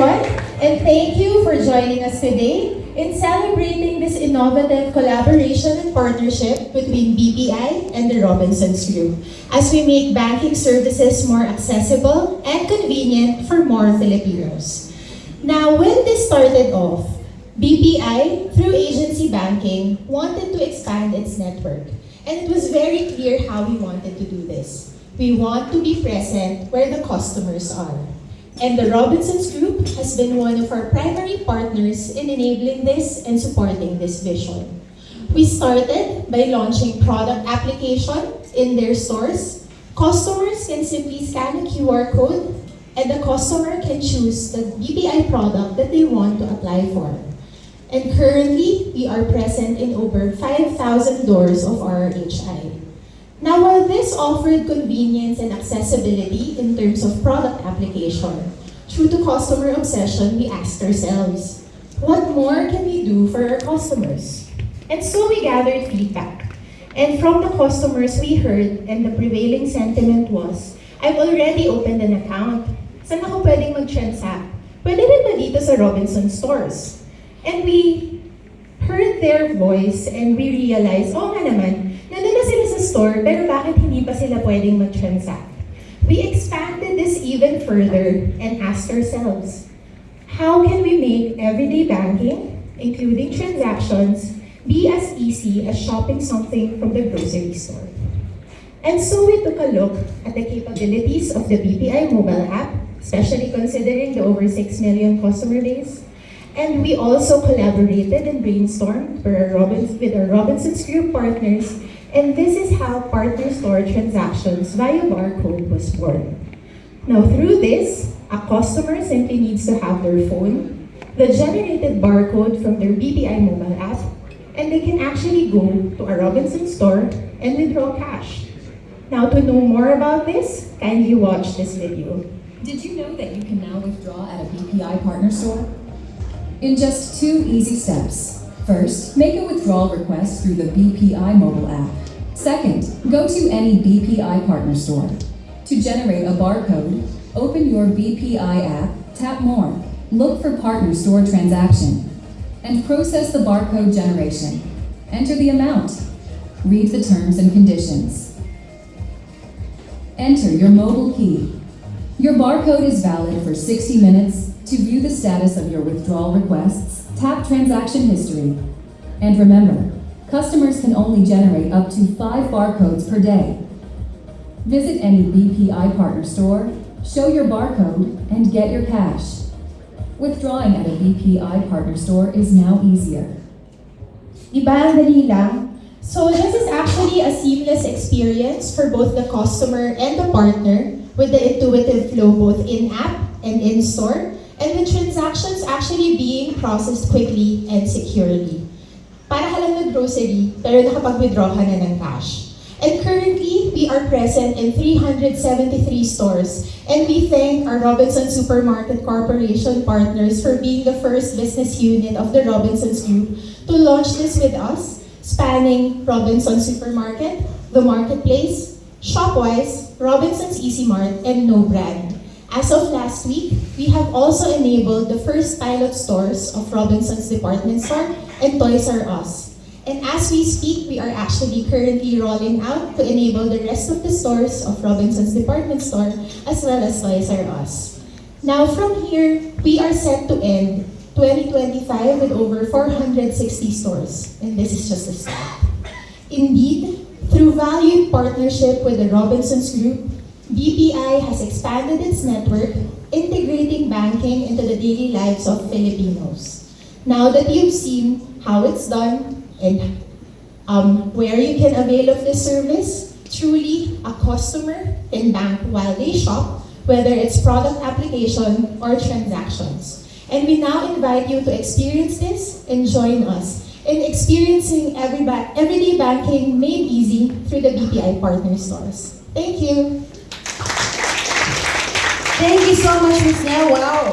everyone, and thank you for joining us today in celebrating this innovative collaboration and partnership between BPI and the Robinsons Group as we make banking services more accessible and convenient for more Filipinos. Now, when this started off, BPI, through agency banking, wanted to expand its network. And it was very clear how we wanted to do this. We want to be present where the customers are. And the Robinsons Group has been one of our primary partners in enabling this and supporting this vision. We started by launching product application in their stores. Customers can simply scan a QR code and the customer can choose the BPI product that they want to apply for. And currently, we are present in over 5,000 doors of RRHI. Now, while this offered convenience and accessibility in terms of product application, true to customer obsession, we asked ourselves, what more can we do for our customers? And so we gathered feedback. And from the customers we heard, and the prevailing sentiment was, I've already opened an account. Saan ako pwedeng mag-transact? Pwede rin ba dito sa Robinson stores? And we heard their voice and we realized, oh nga naman, nandun na sila sa store, pero bakit hindi pa sila pwedeng mag-transact? We expanded this even further and asked ourselves, how can we make everyday banking, including transactions, be as easy as shopping something from the grocery store? And so we took a look at the capabilities of the BPI mobile app, especially considering the over 6 million customer base. And we also collaborated and brainstormed with our Robinsons Group partners, and this is how partner store transactions via barcode was born. Now through this, a customer simply needs to have their phone, the generated barcode from their BPI mobile app, and they can actually go to a Robinsons store and withdraw cash. Now to know more about this, kindly watch this video. Did you know that you can now withdraw at a BPI partner store? In just 2 easy steps. First, make a withdrawal request through the BPI mobile app. Second, go to any BPI partner store. To generate a barcode, open your BPI app, tap More, look for partner store transaction, and process the barcode generation. Enter the amount. Read the terms and conditions. Enter your mobile key. Your barcode is valid for 60 minutes. To view the status of your withdrawal requests, tap Transaction History. And remember, customers can only generate up to 5 barcodes per day. Visit any BPI partner store, show your barcode, and get your cash. Withdrawing at a BPI partner store is now easier. Diba ang dali lang? So this is actually a seamless experience for both the customer and the partner with the intuitive flow both in-app and in-store, and with transactions actually being processed quickly and securely. Para ka lang nag-grocery, pero nakapag-withdraw ka na ng cash. And currently, we are present in 373 stores, and we thank our Robinson Supermarket Corporation partners for being the first business unit of the Robinsons Group to launch this with us, spanning Robinson Supermarket, The Marketplace, Shopwise, Robinsons Easy Mart, and No Brand. As of last week, we have also enabled the first pilot stores of Robinsons Department Store and Toys R Us. And as we speak, we are actually currently rolling out to enable the rest of the stores of Robinsons Department Store as well as Toys R Us. Now from here, we are set to end 2025 with over 460 stores, and this is just a start. Indeed, through valued partnership with the Robinsons Group, BPI has expanded its network, integrating banking into the daily lives of Filipinos. Now that you've seen how it's done and where you can avail of this service, truly a customer can bank while they shop, whether it's product application or transactions. And we now invite you to experience this and join us in experiencing everyday banking made easy through the BPI partner stores. Thank you. Thank you so much, Ms. Nell. Wow.